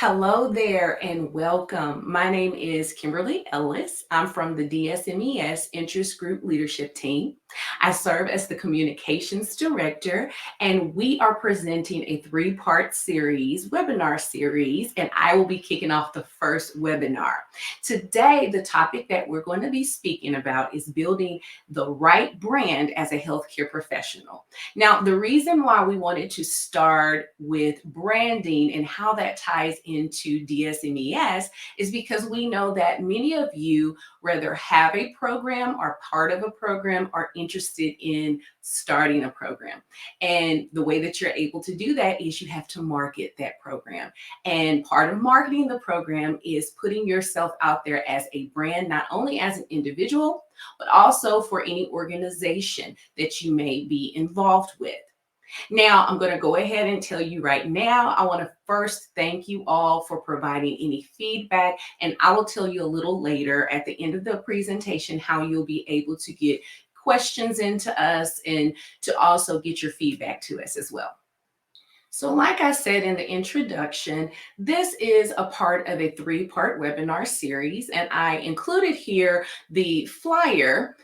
Hello there and welcome. My name is Kimberly Ellis. I'm from the DSMES Interest Group Leadership Team. I serve as the Communications Director, and we are presenting a three-part webinar series, and I will be kicking off the first webinar. Today, the topic that we're going to be speaking about is building the right brand as a healthcare professional. Now, the reason why we wanted to start with branding and how that ties into DSMES is because we know that many of you rather have a program, are part of a program, are interested in starting a program. And the way that you're able to do that is you have to market that program. And part of marketing the program is putting yourself out there as a brand, not only as an individual, but also for any organization that you may be involved with. Now, I'm going to go ahead and tell you right now, I want to first thank you all for providing any feedback, and I will tell you a little later at the end of the presentation how you'll be able to get questions into us and to also get your feedback to us as well. So like I said in the introduction, this is a part of a three-part webinar series, and I included here the flyer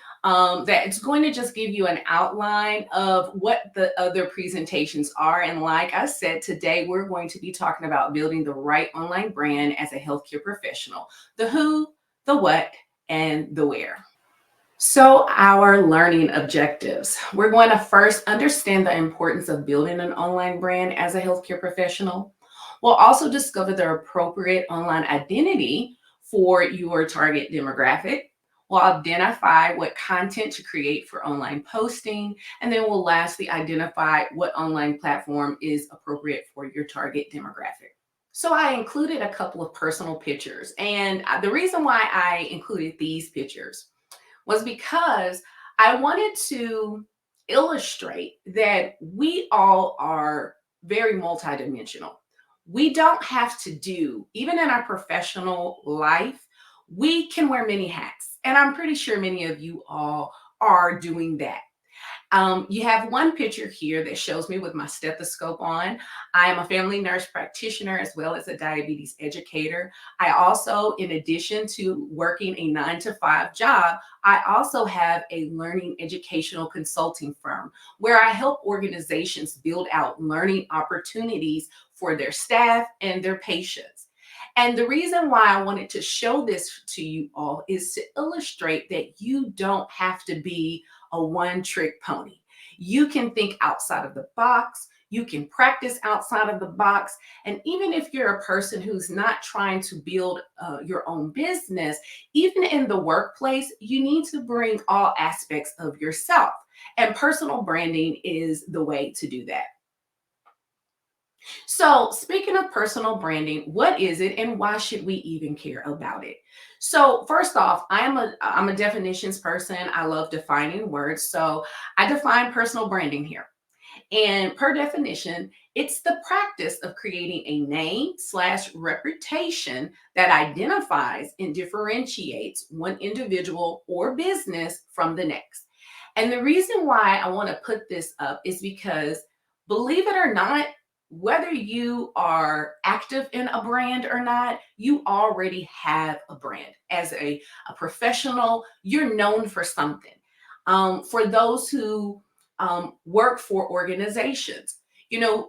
that's going to just give you an outline of what the other presentations are. And like I said, today we're going to be talking about building the right online brand as a healthcare professional, the who, the what, and the where. So our learning objectives. We're going to first understand the importance of building an online brand as a healthcare professional. We'll also discover the appropriate online identity for your target demographic. We'll identify what content to create for online posting, and then we'll lastly identify what online platform is appropriate for your target demographic. So I included a couple of personal pictures, and the reason why I included these pictures was because I wanted to illustrate that we all are very multidimensional. We don't have to do, even in our professional life, we can wear many hats. And I'm pretty sure many of you all are doing that. You have one picture here that shows me with my stethoscope on. I am a family nurse practitioner as well as a diabetes educator. I also, in addition to working a 9-to-5 job, I also have a learning educational consulting firm where I help organizations build out learning opportunities for their staff and their patients. And the reason why I wanted to show this to you all is to illustrate that you don't have to be a one-trick pony. You can think outside of the box. You can practice outside of the box. And even if you're a person who's not trying to build your own business, even in the workplace, you need to bring all aspects of yourself. And personal branding is the way to do that. So speaking of personal branding, what is it and why should we even care about it? So first off, I'm a definitions person. I love defining words. So I define personal branding here. And per definition, it's the practice of creating a name/reputation that identifies and differentiates one individual or business from the next. And the reason why I want to put this up is because, believe it or not, whether you are active in a brand or not, you already have a brand. As a professional, you're known for something. For those who work for organizations,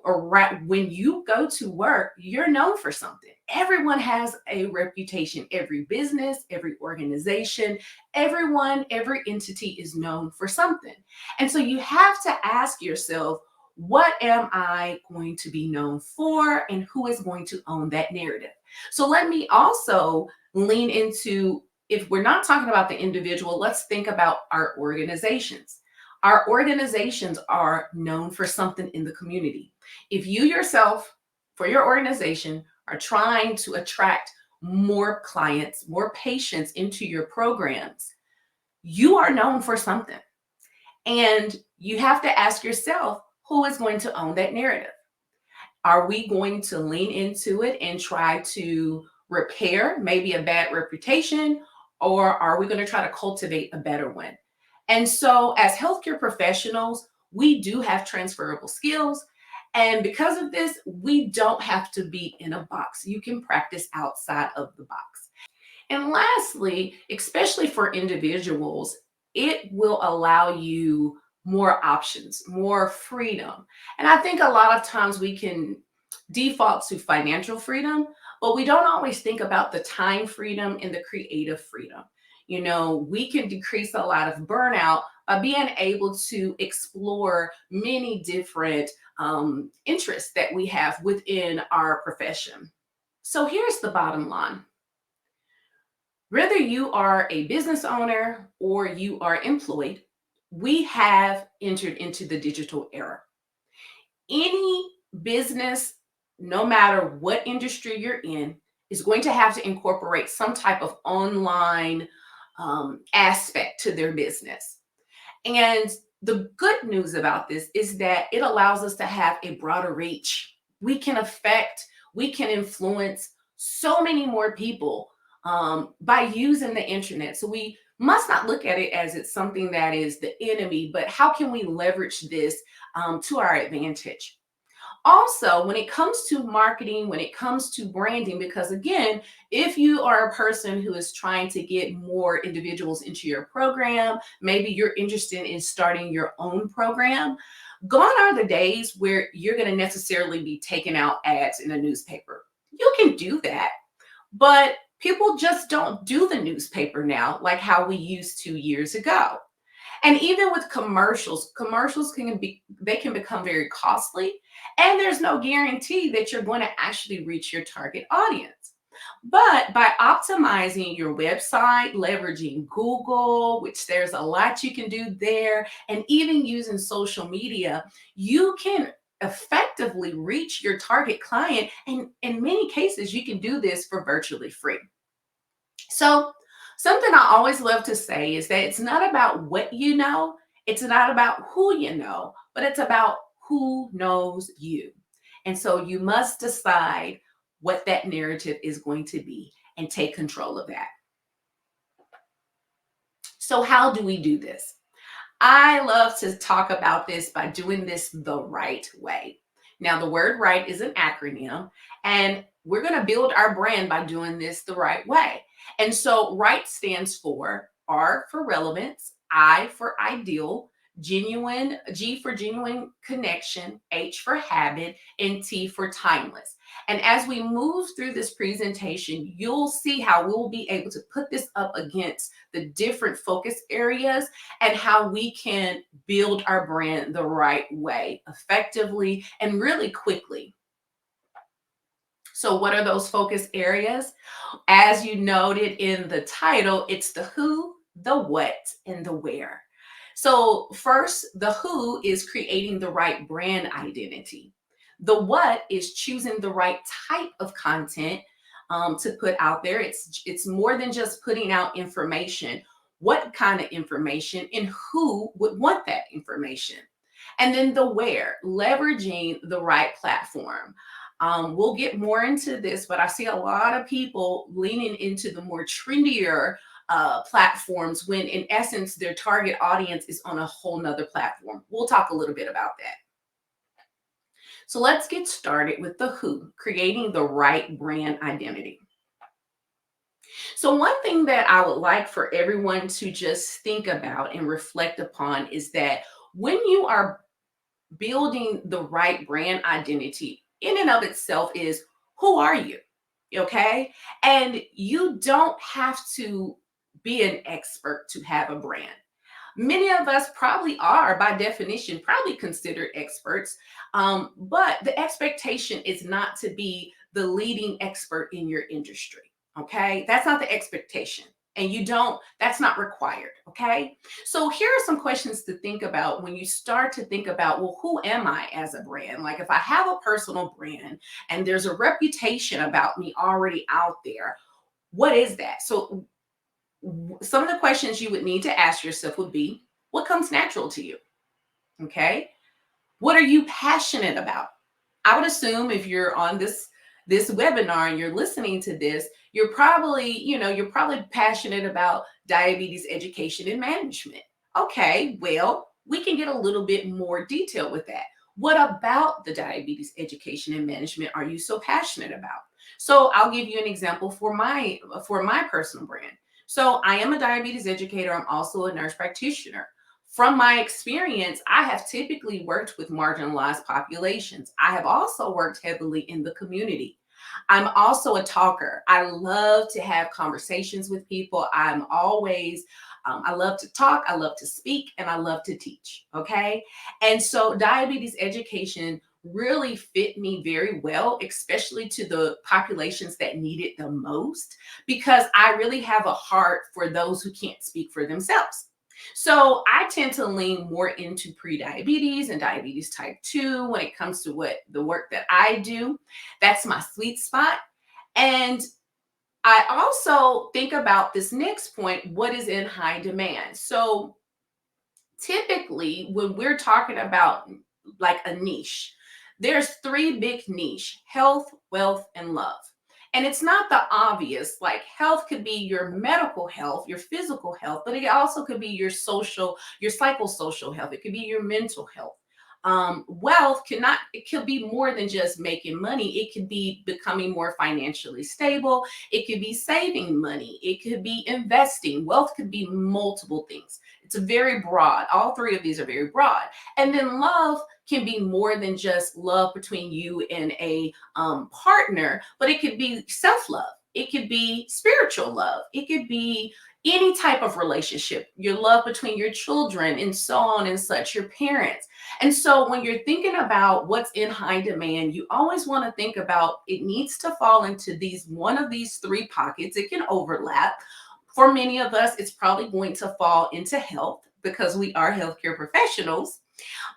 or when you go to work, you're known for something. Everyone has a reputation. Every business, every organization, everyone, every entity is known for something. And so you have to ask yourself, what am I going to be known for, and who is going to own that narrative? So let me also lean into, if we're not talking about the individual, let's think about our organizations. Our organizations are known for something in the community. If you yourself, for your organization, are trying to attract more clients, more patients into your programs, you are known for something. And you have to ask yourself, who is going to own that narrative? Are we going to lean into it and try to repair maybe a bad reputation, or are we going to try to cultivate a better one? And so as healthcare professionals, we do have transferable skills. And because of this, we don't have to be in a box. You can practice outside of the box. And lastly, especially for individuals, it will allow you more options, more freedom. And I think a lot of times we can default to financial freedom, but we don't always think about the time freedom and the creative freedom. We can decrease a lot of burnout by being able to explore many different interests that we have within our profession. So here's the bottom line. Whether you are a business owner or you are employed, we have entered into the digital era. Any business, no matter what industry you're in, is going to have to incorporate some type of online aspect to their business. And the good news about this is that it allows us to have a broader reach. We can affect, we can influence so many more people by using the internet. So we must not look at it as it's something that is the enemy, but how can we leverage this to our advantage? Also, when it comes to marketing, when it comes to branding, because again, if you are a person who is trying to get more individuals into your program, maybe you're interested in starting your own program, gone are the days where you're going to necessarily be taking out ads in a newspaper. You can do that, but people just don't do the newspaper now like how we used to years ago. And even with commercials can become very costly, and there's no guarantee that you're going to actually reach your target audience. But by optimizing your website, leveraging Google, which there's a lot you can do there, and even using social media, you can effectively reach your target client. And in many cases, you can do this for virtually free. So, something I always love to say is that it's not about what you know, it's not about who you know, but it's about who knows you. And so you must decide what that narrative is going to be and take control of that. So, how do we do this? I love to talk about this by doing this the right way. Now, the word right is an acronym, and we're going to build our brand by doing this the right way. And so, right stands for R for relevance, I for ideal, genuine, G for genuine connection, H for habit, and T for timeless. And as we move through this presentation, you'll see how we'll be able to put this up against the different focus areas and how we can build our brand the right way, effectively, and really quickly. So, what are those focus areas? As you noted in the title, it's the who, the what, and the where. So, first, the who is creating the right brand identity. The what is choosing the right type of content to put out there. It's more than just putting out information. What kind of information and who would want that information? And then the where, leveraging the right platform. We'll get more into this, but I see a lot of people leaning into the more trendier platforms when in essence their target audience is on a whole nother platform. We'll talk a little bit about that. So let's get started with the who, creating the right brand identity. So one thing that I would like for everyone to just think about and reflect upon is that when you are building the right brand identity in and of itself is, who are you? Okay. And you don't have to be an expert to have a brand. Many of us probably are, by definition, probably considered experts. But the expectation is not to be the leading expert in your industry. Okay. That's not the expectation. And that's not required. Okay. So here are some questions to think about when you start to think about, well, who am I as a brand? Like if I have a personal brand and there's a reputation about me already out there, what is that? So some of the questions you would need to ask yourself would be, what comes natural to you? Okay. What are you passionate about? I would assume if you're on this webinar and you're listening to this, you're probably passionate about diabetes education and management. Okay, well, we can get a little bit more detailed with that. What about the diabetes education and management are you so passionate about? So I'll give you an example for my personal brand. So I am a diabetes educator. I'm also a nurse practitioner. From my experience, I have typically worked with marginalized populations. I have also worked heavily in the community. I'm also a talker. I love to have conversations with people. I love to talk, I love to speak, and I love to teach. Okay. And so diabetes education really fit me very well, especially to the populations that need it the most, because I really have a heart for those who can't speak for themselves. So I tend to lean more into pre-diabetes and diabetes type 2 when it comes to what the work that I do. That's my sweet spot. And I also think about this next point, what is in high demand? So typically when we're talking about like a niche, there's three big niche: health, wealth, and love. And it's not the obvious, like health could be your medical health, your physical health, but it also could be your social, your psychosocial health. It could be your mental health. Wealth cannot, it could be more than just making money. It could be becoming more financially stable. It could be saving money. It could be investing. Wealth could be multiple things. It's very broad. All three of these are very broad. And then love can be more than just love between you and a partner, but it could be self-love. It could be spiritual love. It could be any type of relationship, your love between your children and so on and such, your parents. And so when you're thinking about what's in high demand, you always want to think about it needs to fall into these one of these three pockets. It can overlap. For many of us, it's probably going to fall into health because we are healthcare professionals.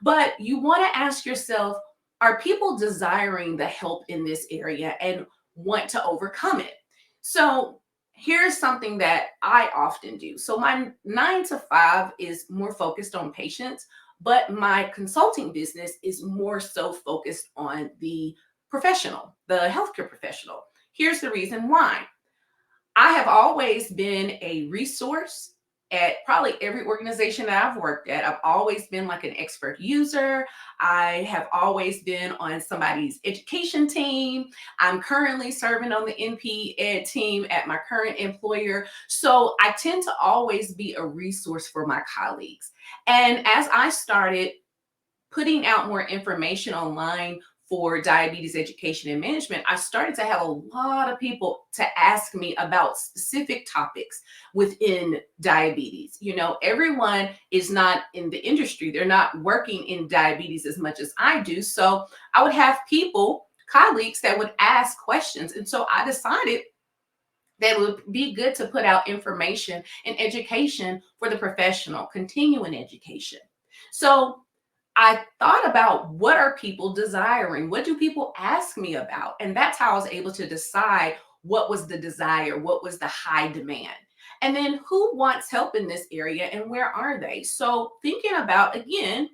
But you want to ask yourself, are people desiring the help in this area and want to overcome it? So here's something that I often do. So my 9 to 5 is more focused on patients, but my consulting business is more so focused on the professional, the healthcare professional. Here's the reason why. I have always been a resource at probably every organization that I've worked at. I've always been like an expert user. I have always been on somebody's education team. I'm currently serving on the NP Ed team at my current employer. So I tend to always be a resource for my colleagues. And as I started putting out more information online for diabetes education and management, I started to have a lot of people to ask me about specific topics within diabetes. You know, everyone is not in the industry, they're not working in diabetes as much as I do. So I would have people, colleagues, that would ask questions. And so I decided that it would be good to put out information and education for the professional, continuing education. So I thought about what are people desiring? What do people ask me about? And that's how I was able to decide what was the desire, what was the high demand. And then who wants help in this area and where are they? So thinking about, again,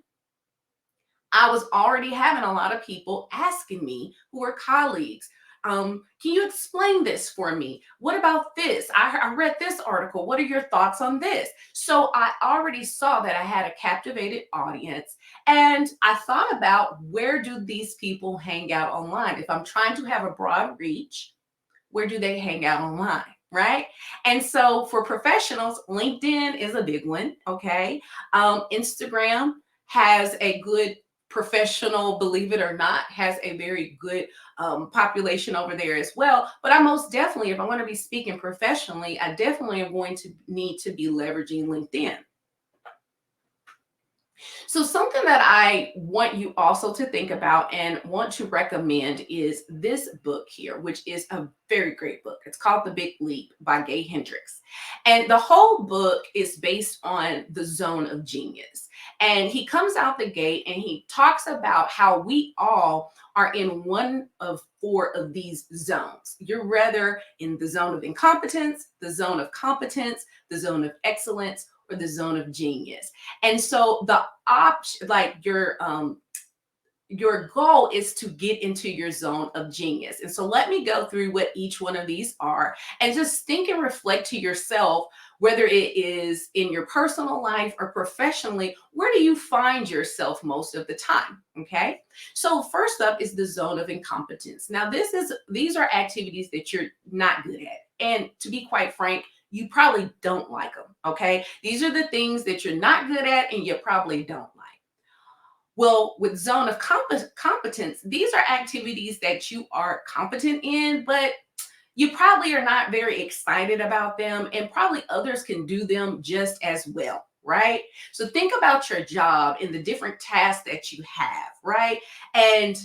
I was already having a lot of people asking me who are colleagues. Can you explain this for me? What about this? I read this article. What are your thoughts on this? So I already saw that I had a captivated audience. And I thought about, where do these people hang out online? If I'm trying to have a broad reach, where do they hang out online? Right. And so for professionals, LinkedIn is a big one. Okay. Instagram has a good professional, believe it or not, has a very good population over there as well. But I most definitely, if I want to be speaking professionally, I definitely am going to need to be leveraging LinkedIn. So, something that I want you also to think about and want to recommend is this book here, which is a very great book. It's called The Big Leap by Gay Hendricks. And the whole book is based on the zone of genius. And he comes out the gate and he talks about how we all are in one of four of these zones. You're rather in the zone of incompetence, the zone of competence, the zone of excellence, or the zone of genius. And so the option, like your your goal is to get into your zone of genius. And so let me go through what each one of these are and just think and reflect to yourself, whether it is in your personal life or professionally, where do you find yourself most of the time? Okay. So first up is the zone of incompetence. Now, these are activities that you're not good at. And to be quite frank, you probably don't like them. Okay. These are the things that you're not good at and you probably don't like. Well, with zone of competence, these are activities that you are competent in, but you probably are not very excited about them, and probably others can do them just as well, right? So think about your job and the different tasks that you have, right? And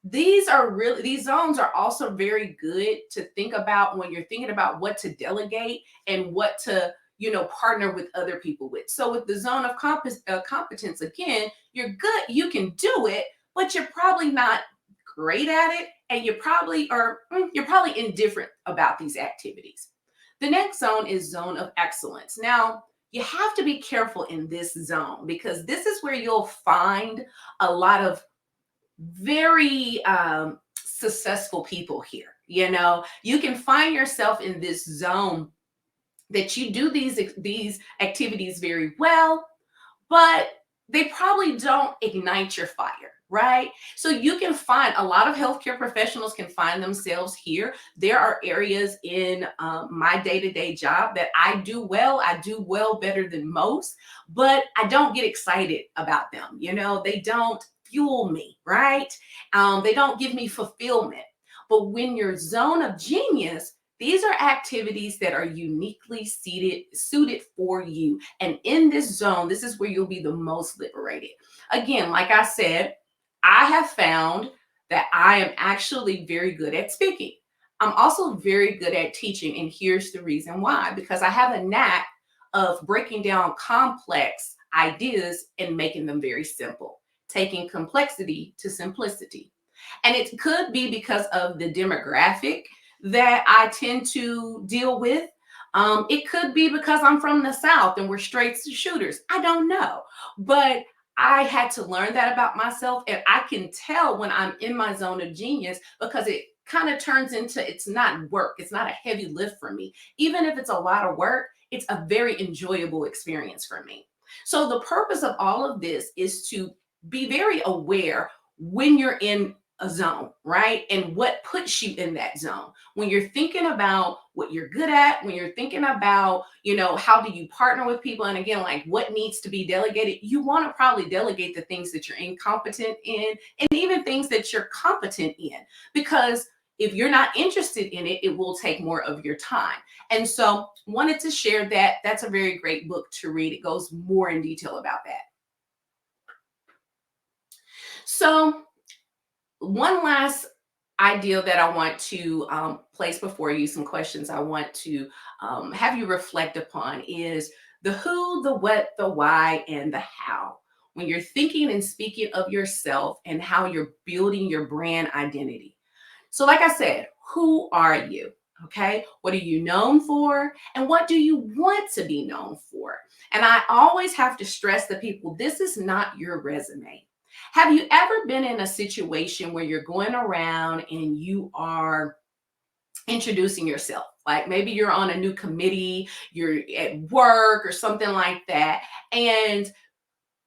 these zones are also very good to think about when you're thinking about what to delegate and what to partner with other people with. So with the zone of competence, again, you're good, you can do it, but you're probably not great at it, and you're probably indifferent about these activities. The next zone is zone of excellence. Now, you have to be careful in this zone because this is where you'll find a lot of very successful people here. You can find yourself in this zone that you do these activities very well, but they probably don't ignite your fire, right? So you can find a lot of healthcare professionals can find themselves here. There are areas in my day-to-day job that I do well. I do well better than most, but I don't get excited about them. They don't fuel me, right? They don't give me fulfillment. But when your zone of genius, these are activities that are uniquely suited for you. And in this zone, this is where you'll be the most liberated. Again, like I said, I have found that I am actually very good at speaking. I'm also very good at teaching. And here's the reason why, because I have a knack of breaking down complex ideas and making them very simple, taking complexity to simplicity. And it could be because of the demographic that I tend to deal with. It could be because I'm from the South and we're straight shooters. I don't know. But I had to learn that about myself. And I can tell when I'm in my zone of genius because it kind of turns into, it's not work. It's not a heavy lift for me. Even if it's a lot of work, it's a very enjoyable experience for me. So the purpose of all of this is to be very aware when you're in a zone, right? And what puts you in that zone. When you're thinking about what you're good at, when you're thinking about, how do you partner with people? And again, like what needs to be delegated, you want to probably delegate the things that you're incompetent in and even things that you're competent in, because if you're not interested in it, it will take more of your time. And so wanted to share that. That's a very great book to read. It goes more in detail about that. So one last idea that I want to place before you, some questions I want to have you reflect upon is the who, the what, the why, and the how. When you're thinking and speaking of yourself and how you're building your brand identity. So like I said, who are you? Okay. What are you known for? And what do you want to be known for? And I always have to stress to people, this is not your resume. Have you ever been in a situation where you're going around and you are introducing yourself? Like maybe you're on a new committee, you're at work or something like that, and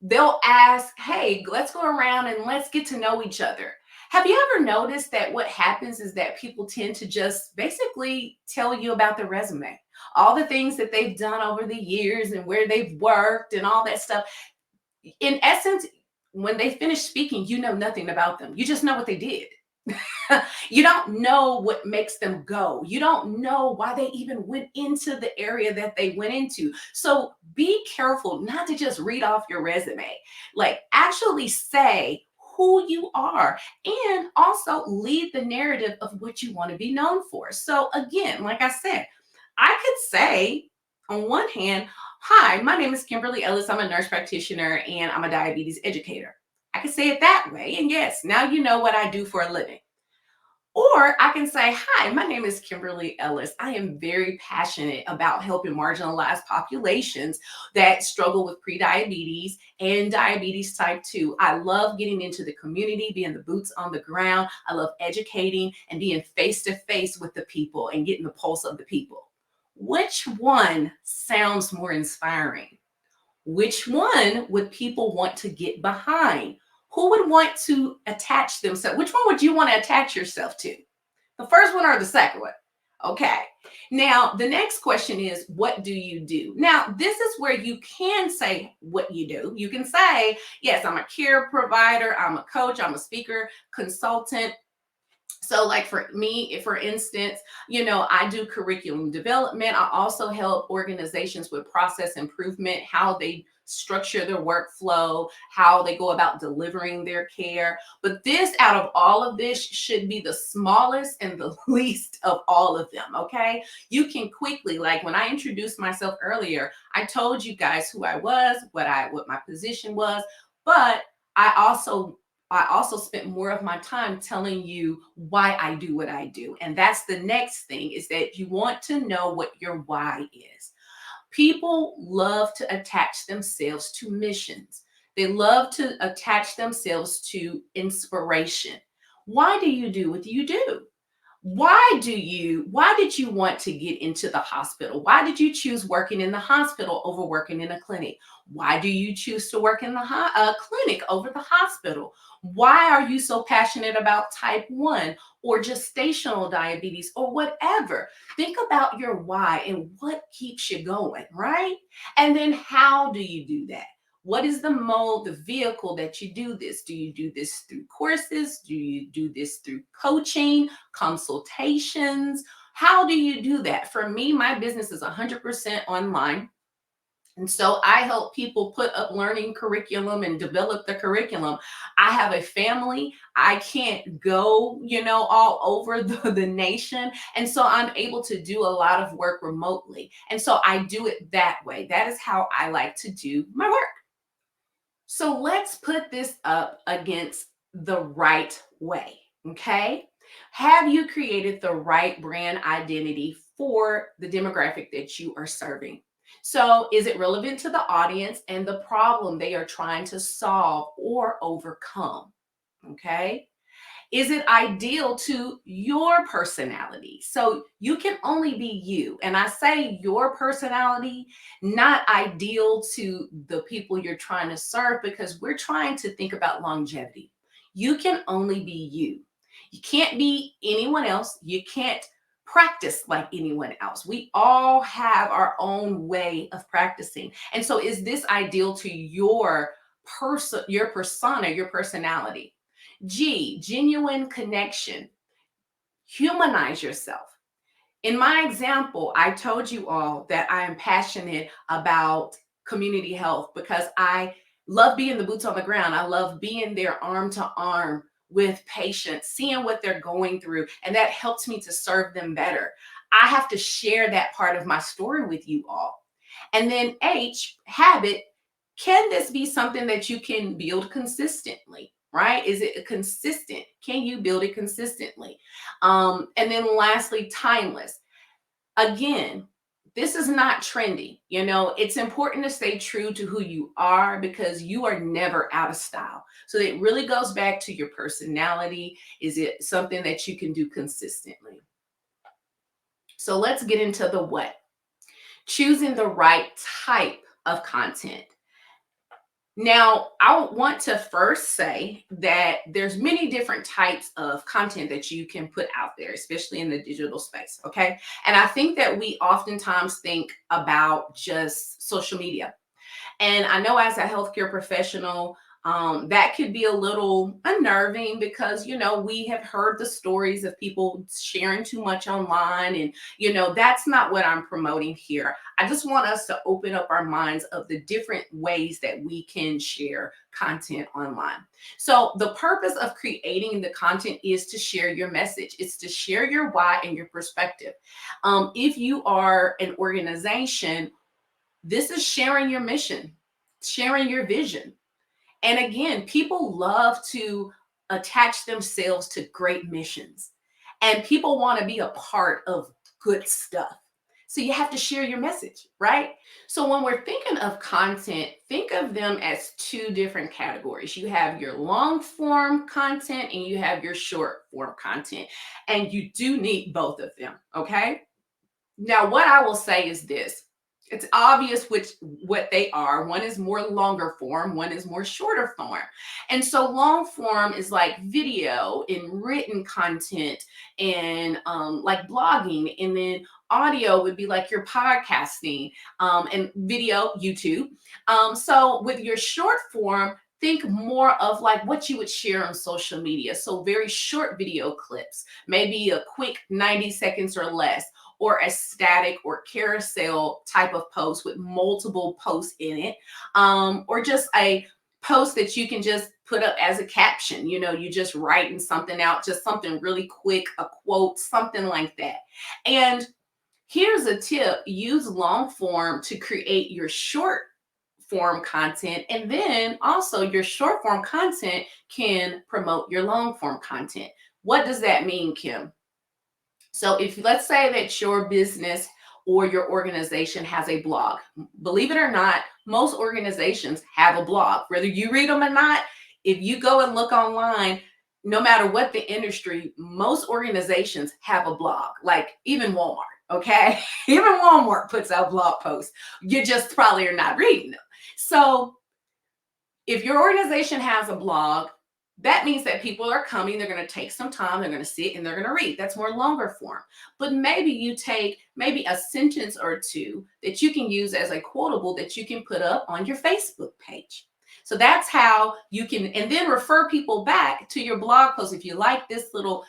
they'll ask, hey, let's go around and let's get to know each other. Have you ever noticed that what happens is that people tend to just basically tell you about their resume, all the things that they've done over the years and where they've worked and all that stuff? In essence, when they finish speaking, you know nothing about them. You just know what they did. You don't know what makes them go. You don't know why they even went into the area that they went into. So be careful not to just read off your resume. Like actually say who you are and also lead the narrative of what you want to be known for. So again, like I said, I could say on one hand, hi, my name is Kimberly Ellis. I'm a nurse practitioner and I'm a diabetes educator. I could say it that way. And yes, now you know what I do for a living. Or I can say, hi, my name is Kimberly Ellis. I am very passionate about helping marginalized populations that struggle with prediabetes and diabetes type 2. I love getting into the community, being the boots on the ground. I love educating and being face to face with the people and getting the pulse of the people. Which one sounds more inspiring? Which one would people want to get behind? Who would want to attach themselves? Which one would you want to attach yourself to? The first one or the second one? Okay. Now, the next question is, what do you do? Now, this is where you can say what you do. You can say, yes, I'm a care provider, I'm a coach, I'm a speaker, consultant. So like for me, for instance, I do curriculum development. I also help organizations with process improvement, how they structure their workflow, how they go about delivering their care. But this, out of all of this, should be the smallest and the least of all of them, okay? You can quickly, like when I introduced myself earlier, I told you guys who I was, what my position was, but I also spent more of my time telling you why I do what I do. And that's the next thing, is that you want to know what your why is. People love to attach themselves to missions. They love to attach themselves to inspiration. Why do you do what you do? Why did you want to get into the hospital? Why did you choose working in the hospital over working in a clinic? Why do you choose to work in the clinic over the hospital? Why are you so passionate about type 1 or gestational diabetes or whatever? Think about your why and what keeps you going, right? And then how do you do that? What is the mode, the vehicle that you do this? Do you do this through courses? Do you do this through coaching, consultations? How do you do that? For me, my business is 100% online. And so I help people put up learning curriculum and develop the curriculum. I have a family. I can't go, all over the nation. And so I'm able to do a lot of work remotely. And so I do it that way. That is how I like to do my work. So let's put this up against the right way, okay? Have you created the right brand identity for the demographic that you are serving? So, is it relevant to the audience and the problem they are trying to solve or overcome? Okay. Is it ideal to your personality? So you can only be you. And I say your personality, not ideal to the people you're trying to serve, because we're trying to think about longevity. You can only be you. You can't be anyone else. You can't practice like anyone else. We all have our own way of practicing. And so is this ideal to your your persona, your personality? G, genuine connection. Humanize yourself. In my example, I told you all that I am passionate about community health because I love being the boots on the ground. I love being there arm to arm with patients, seeing what they're going through, and that helps me to serve them better. I have to share that part of my story with you all. And then H, habit. Can this be something that you can build consistently? Right? Is it consistent? Can you build it consistently? And then lastly, timeless. Again, this is not trendy. It's important to stay true to who you are because you are never out of style. So it really goes back to your personality. Is it something that you can do consistently? So let's get into the what. Choosing the right type of content. Now, I want to first say that there's many different types of content that you can put out there, especially in the digital space, okay? And I think that we oftentimes think about just social media. And I know as a healthcare professional, that could be a little unnerving because, we have heard the stories of people sharing too much online. And, that's not what I'm promoting here. I just want us to open up our minds of the different ways that we can share content online. So the purpose of creating the content is to share your message. It's to share your why and your perspective. If you are an organization, this is sharing your mission, sharing your vision. And again, people love to attach themselves to great missions. and people want to be a part of good stuff. So you have to share your message, right? So when we're thinking of content, think of them as two different categories. You have your long form content and you have your short form content. And you do need both of them, okay? Now, what I will say is this. It's obvious what they are. One is more longer form, one is more shorter form. And so long form is like video and written content and like blogging. And then audio would be like your podcasting and video, YouTube. So with your short form, think more of like what you would share on social media. So very short video clips, maybe a quick 90 seconds or less, or a static or carousel type of post with multiple posts in it, or just a post that you can just put up as a caption. You just writing something out, just something really quick, a quote, something like that. And here's a tip: use long form to create your short form content, and then also your short form content can promote your long form content. What does that mean, Kim? So if let's say that your business or your organization has a blog, believe it or not, most organizations have a blog, whether you read them or not. If you go and look online, no matter what the industry, most organizations have a blog, like even Walmart, okay? Even Walmart puts out blog posts. You just probably are not reading them. So if your organization has a blog, that means that people are coming, they're going to take some time, they're going to sit and they're going to read. That's more longer form. But maybe you take maybe a sentence or two that you can use as a quotable that you can put up on your Facebook page. So that's how you can, and then refer people back to your blog post. If you like this little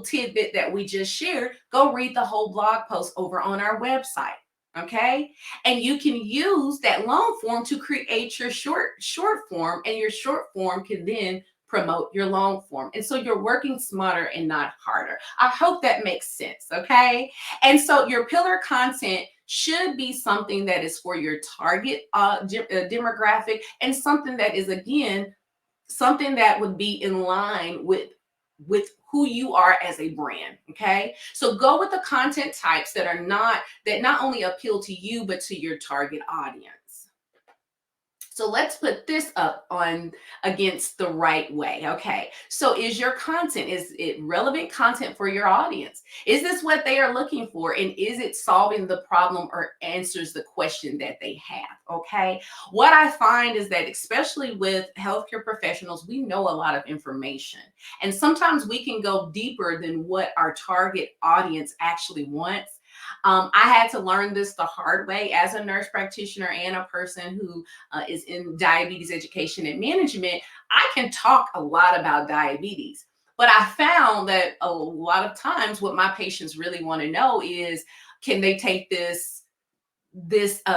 tidbit that we just shared, go read the whole blog post over on our website. Okay. And you can use that long form to create your short form, and your short form can then promote your long form. And so you're working smarter and not harder. I hope that makes sense. Okay. And so your pillar content should be something that is for your target demographic, and something that is, again, something that would be in line with who you are as a brand. Okay. So go with the content types that not only appeal to you, but to your target audience. So let's put this up on against the right way. Okay. So is your content, is it relevant content for your audience? Is this what they are looking for? And is it solving the problem or answers the question that they have? Okay. What I find is that, especially with healthcare professionals, we know a lot of information. And sometimes we can go deeper than what our target audience actually wants. I had to learn this the hard way as a nurse practitioner and a person who is in diabetes education and management. I can talk a lot about diabetes, but I found that a lot of times what my patients really want to know is, can they take this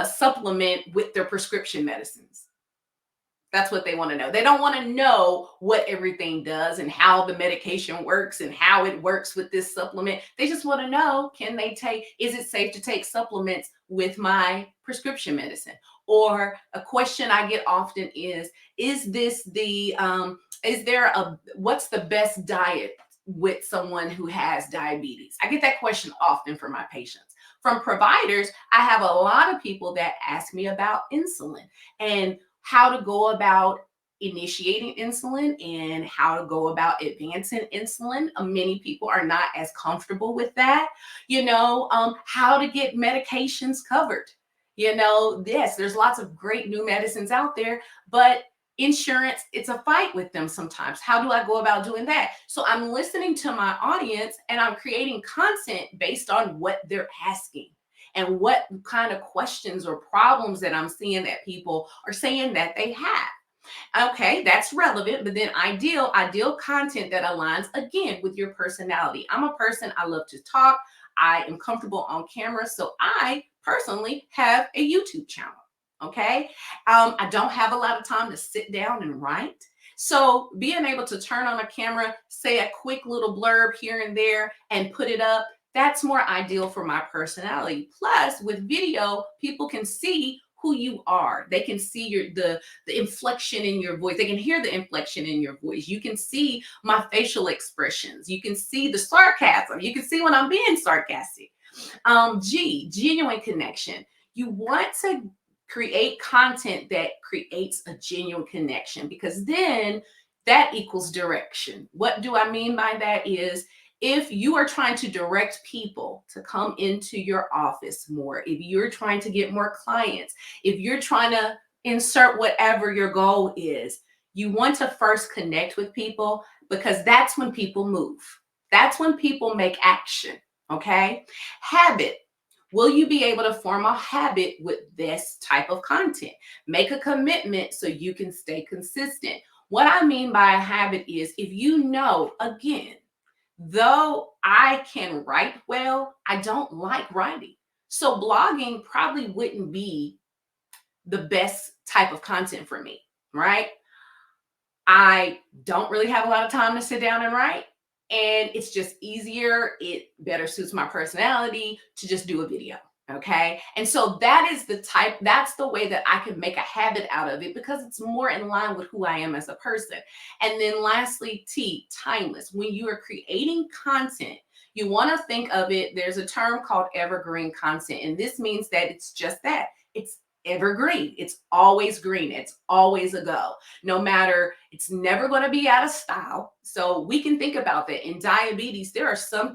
supplement with their prescription medicines? That's what they want to know. They don't want to know what everything does and how the medication works and how it works with this supplement. They just want to know, is it safe to take supplements with my prescription medicine? Or a question I get often is what's the best diet with someone who has diabetes? I get that question often from my patients. From providers, I have a lot of people that ask me about insulin and how to go about initiating insulin and how to go about advancing insulin. Many people are not as comfortable with that. How to get medications covered. Yes, there's lots of great new medicines out there, but insurance, it's a fight with them sometimes. How do I go about doing that? So I'm listening to my audience and I'm creating content based on what they're asking and what kind of questions or problems that I'm seeing that people are saying that they have. Okay, that's relevant, but then ideal content that aligns again with your personality. I'm a person, I love to talk. I am comfortable on camera. So I personally have a YouTube channel. Okay. I don't have a lot of time to sit down and write. So being able to turn on a camera, say a quick little blurb here and there and put it up, that's more ideal for my personality. Plus, with video, people can see who you are. They can see the inflection in your voice. They can hear the inflection in your voice. You can see my facial expressions. You can see the sarcasm. You can see when I'm being sarcastic. G, genuine connection. You want to create content that creates a genuine connection, because then that equals direction. What do I mean by that is, if you are trying to direct people to come into your office more, if you're trying to get more clients, if you're trying to insert whatever your goal is, you want to first connect with people, because that's when people move. That's when people make action. Okay. Habit. Will you be able to form a habit with this type of content? Make a commitment so you can stay consistent. What I mean by a habit is, if you know, again, though I can write well, I don't like writing. So blogging probably wouldn't be the best type of content for me, right? I don't really have a lot of time to sit down and write. And it's just easier. It better suits my personality to just do a video. Okay. And so that's the way that I can make a habit out of it, because it's more in line with who I am as a person. And then lastly, T, timeless. When you are creating content, you want to think of it, there's a term called evergreen content. And this means that it's just that. It's evergreen. It's always green. It's always a go. No matter, it's never going to be out of style. So we can think about that. In diabetes, there are some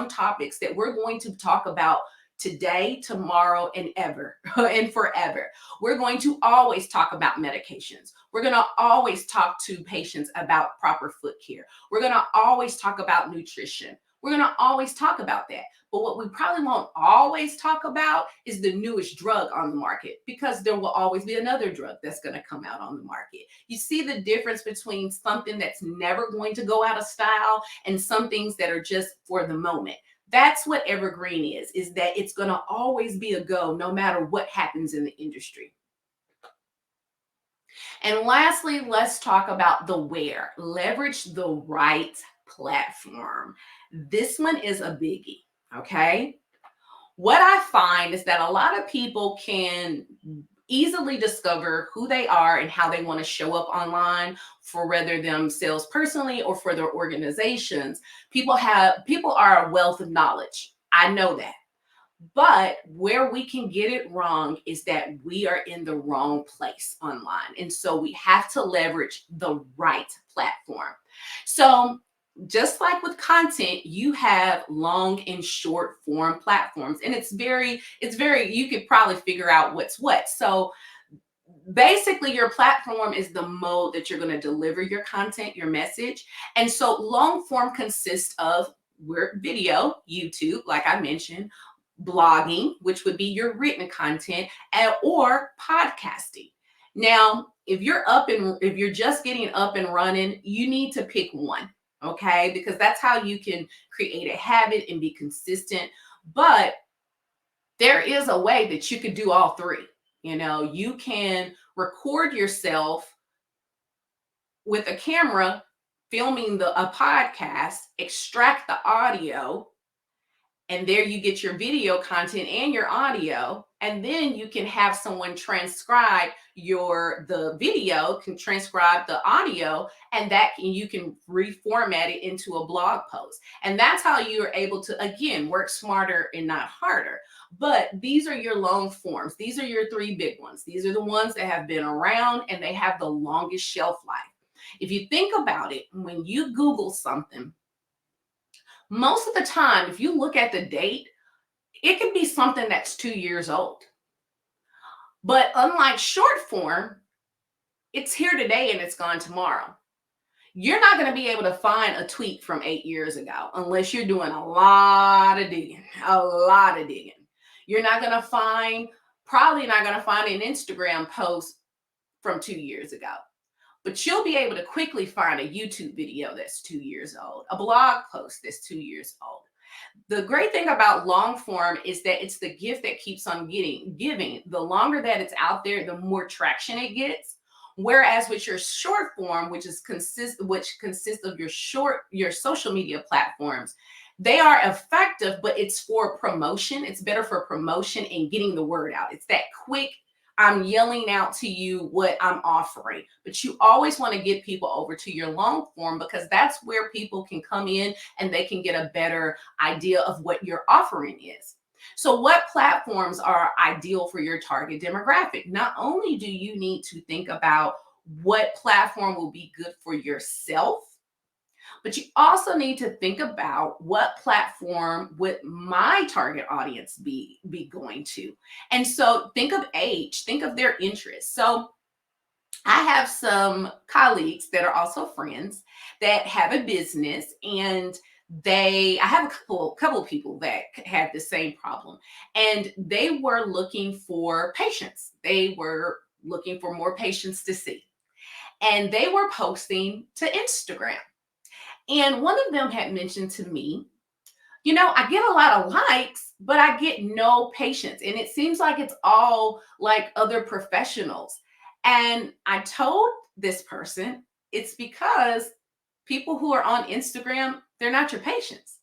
topics that we're going to talk about today, tomorrow, and ever and forever. We're going to always talk about medications. We're going to always talk to patients about proper foot care. We're going to always talk about nutrition. We're going to always talk about that. But what we probably won't always talk about is the newest drug on the market, because there will always be another drug that's going to come out on the market. You see the difference between something that's never going to go out of style and some things that are just for the moment. That's what evergreen is that it's going to always be a go no matter what happens in the industry. And lastly, let's talk about the where. Leverage the right platform. This one is a biggie, okay? What I find is that a lot of people can easily discover who they are and how they want to show up online, for whether themselves personally or for their organizations. People are a wealth of knowledge. I know that. But where we can get it wrong is that we are in the wrong place online. And so we have to leverage the right platform. So just like with content, you have long and short form platforms, and it's very, you could probably figure out what's what. So basically your platform is the mode that you're going to deliver your content, your message. And so long form consists of video, YouTube, like I mentioned, blogging, which would be your written content, or podcasting. Now, if you're just getting up and running, you need to pick one. Okay, because that's how you can create a habit and be consistent. But there is a way that you could do all three. You can record yourself with a camera filming a podcast, extract the audio, and there you get your video content and your audio. And then you can have someone transcribe the video, can transcribe the audio, and you can reformat it into a blog post. And that's how you're able to, again, work smarter and not harder. But these are your long forms. These are your three big ones. These are the ones that have been around and they have the longest shelf life. If you think about it, when you Google something, most of the time, if you look at the date, it could be something that's 2 years old. But unlike short form, it's here today and it's gone tomorrow. You're not going to be able to find a tweet from 8 years ago unless you're doing a lot of digging. You're probably not going to find an Instagram post from 2 years ago. But you'll be able to quickly find a YouTube video that's 2 years old, a blog post that's 2 years old. The great thing about long form is that it's the gift that keeps on giving. The longer that it's out there, the more traction it gets. Whereas with your short form, which consists of your social media platforms, they are effective, but it's for promotion. It's better for promotion and getting the word out. It's that quick I'm yelling out to you what I'm offering. But you always want to get people over to your long form, because that's where people can come in and they can get a better idea of what your offering is. So, what platforms are ideal for your target demographic? Not only do you need to think about what platform will be good for yourself, but you also need to think about what platform would my target audience be going to. And so think of age, think of their interests. So I have some colleagues that are also friends that have a business, and I have a couple of people that had the same problem, and they were looking for patients. They were looking for more patients to see, and they were posting to Instagram. And one of them had mentioned to me, I get a lot of likes, but I get no patients. And it seems like it's all like other professionals. And I told this person, it's because people who are on Instagram, they're not your patients.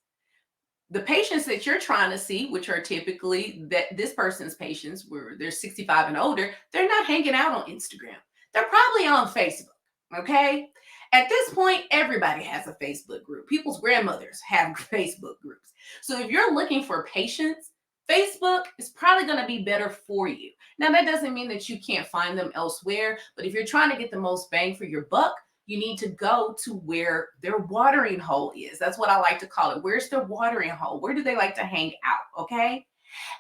The patients that you're trying to see, which are typically that this person's patients, where they're 65 and older, they're not hanging out on Instagram. They're probably on Facebook. Okay. At this point, everybody has a Facebook group. People's grandmothers have Facebook groups. So if you're looking for patients, Facebook is probably going to be better for you. Now, that doesn't mean that you can't find them elsewhere, but if you're trying to get the most bang for your buck, you need to go to where their watering hole is. That's what I like to call it. Where's their watering hole? Where do they like to hang out? Okay.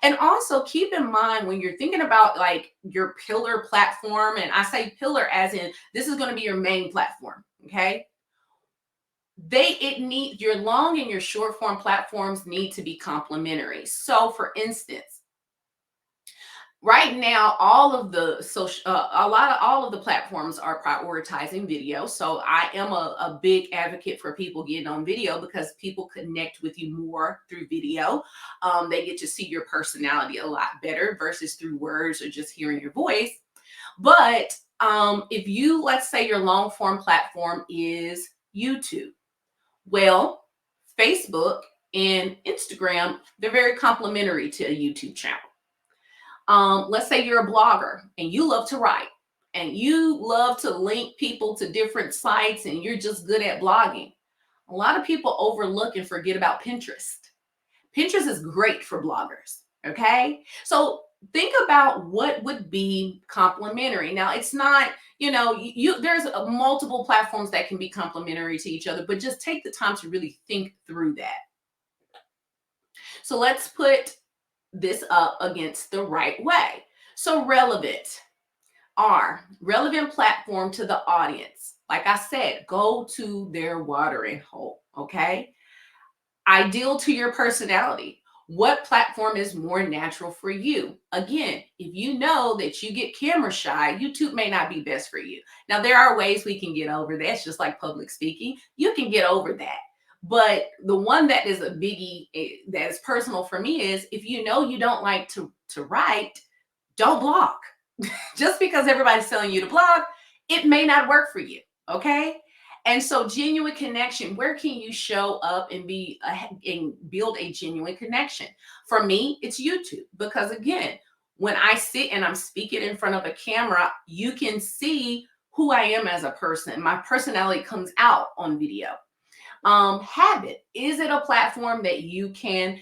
And also keep in mind when you're thinking about like your pillar platform, and I say pillar as in this is going to be your main platform. Okay. Your long and your short form platforms need to be complementary. So for instance, right now, all of the platforms are prioritizing video. So I am a big advocate for people getting on video, because people connect with you more through video. They get to see your personality a lot better versus through words or just hearing your voice. But if let's say your long form platform is YouTube, well, Facebook and Instagram, they're very complementary to a YouTube channel. Let's say you're a blogger and you love to write and you love to link people to different sites and you're just good at blogging. A lot of people overlook and forget about Pinterest. Pinterest is great for bloggers. Okay. So think about what would be complementary. Now, it's not, there's multiple platforms that can be complementary to each other, but just take the time to really think through that. So let's put this up against the right way. So relevant platform to the audience. Like I said, go to their watering hole. Okay. Ideal to your personality. What platform is more natural for you? Again, if you know that you get camera shy, YouTube may not be best for you. Now, there are ways we can get over that. It's just like public speaking. You can get over that. But the one that is a biggie that is personal for me is if you know you don't like to write, don't blog. Just because everybody's telling you to blog, it may not work for you. Okay. And so genuine connection, where can you show up and build a genuine connection? For me, it's YouTube, because again, when I sit and I'm speaking in front of a camera, you can see who I am as a person. My personality comes out on video. Habit, is it a platform that you can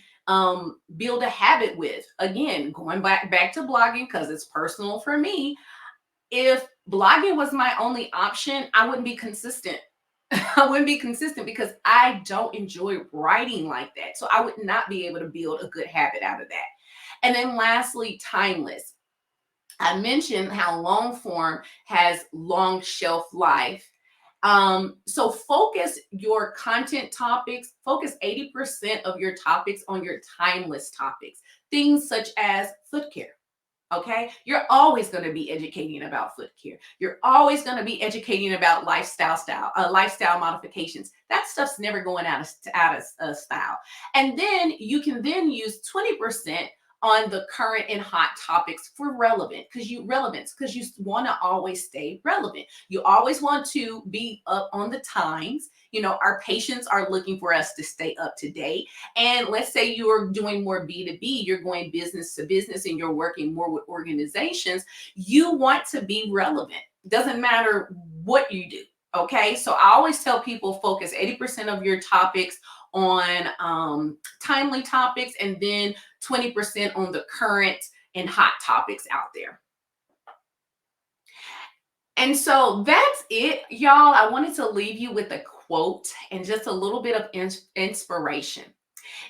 build a habit with? Again, going back to blogging, because it's personal for me. If blogging was my only option, I wouldn't be consistent. I wouldn't be consistent because I don't enjoy writing like that. So I would not be able to build a good habit out of that. And then lastly, timeless. I mentioned how long form has long shelf life. So focus your content topics, focus 80% of your topics on your timeless topics, things such as foot care. Okay. You're always going to be educating about foot care. You're always going to be educating about lifestyle modifications. That stuff's never going out of style. And then you can then use 20% on the current and hot topics for relevance because you want to always stay relevant. You always want to be up on the times. Our patients are looking for us to stay up to date. And let's say you're doing more B2B, you're going business to business, and you're working more with organizations. You want to be relevant. Doesn't matter what you do. Okay, so I always tell people focus 80% of your topics on timely topics, and then 20% on the current and hot topics out there. And so that's it, y'all. I wanted to leave you with a quote and just a little bit of inspiration.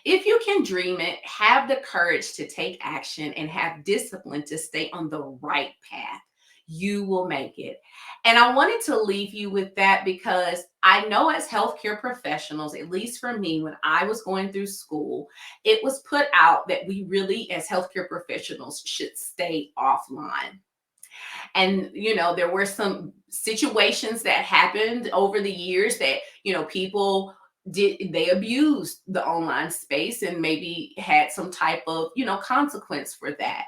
If you can dream it, have the courage to take action, and have discipline to stay on the right path, you will make it. And I wanted to leave you with that because I know as healthcare professionals, at least for me, when I was going through school, it was put out that we really, as healthcare professionals, should stay offline. And there were some situations that happened over the years that people they abused the online space and maybe had some type of consequence for that.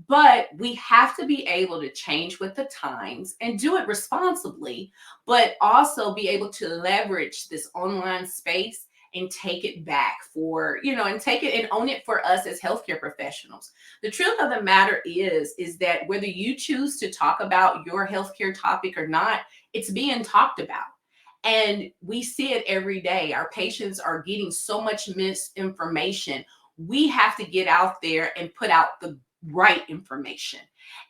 But we have to be able to change with the times and do it responsibly, but also be able to leverage this online space and take it back and take it and own it for us as healthcare professionals. The truth of the matter is that whether you choose to talk about your healthcare topic or not, it's being talked about. And we see it every day. Our patients are getting so much misinformation. We have to get out there and put out the right information.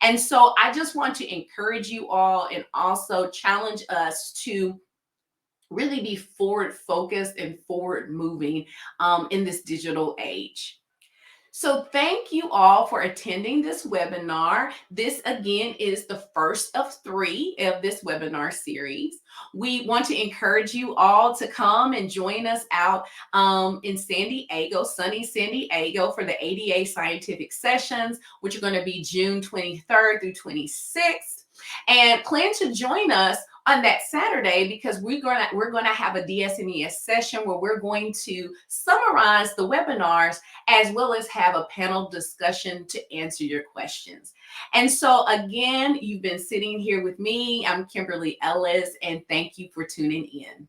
And so I just want to encourage you all and also challenge us to really be forward focused and forward moving in this digital age. So thank you all for attending this webinar. This again is the first of 3 of this webinar series. We want to encourage you all to come and join us out in San Diego, sunny San Diego, for the ADA scientific sessions, which are going to be June 23rd through 26th. And plan to join us on that Saturday because we're gonna have a DSMES session where we're going to summarize the webinars as well as have a panel discussion to answer your questions. And so again, you've been sitting here with me. I'm Kimberly Ellis, and thank you for tuning in.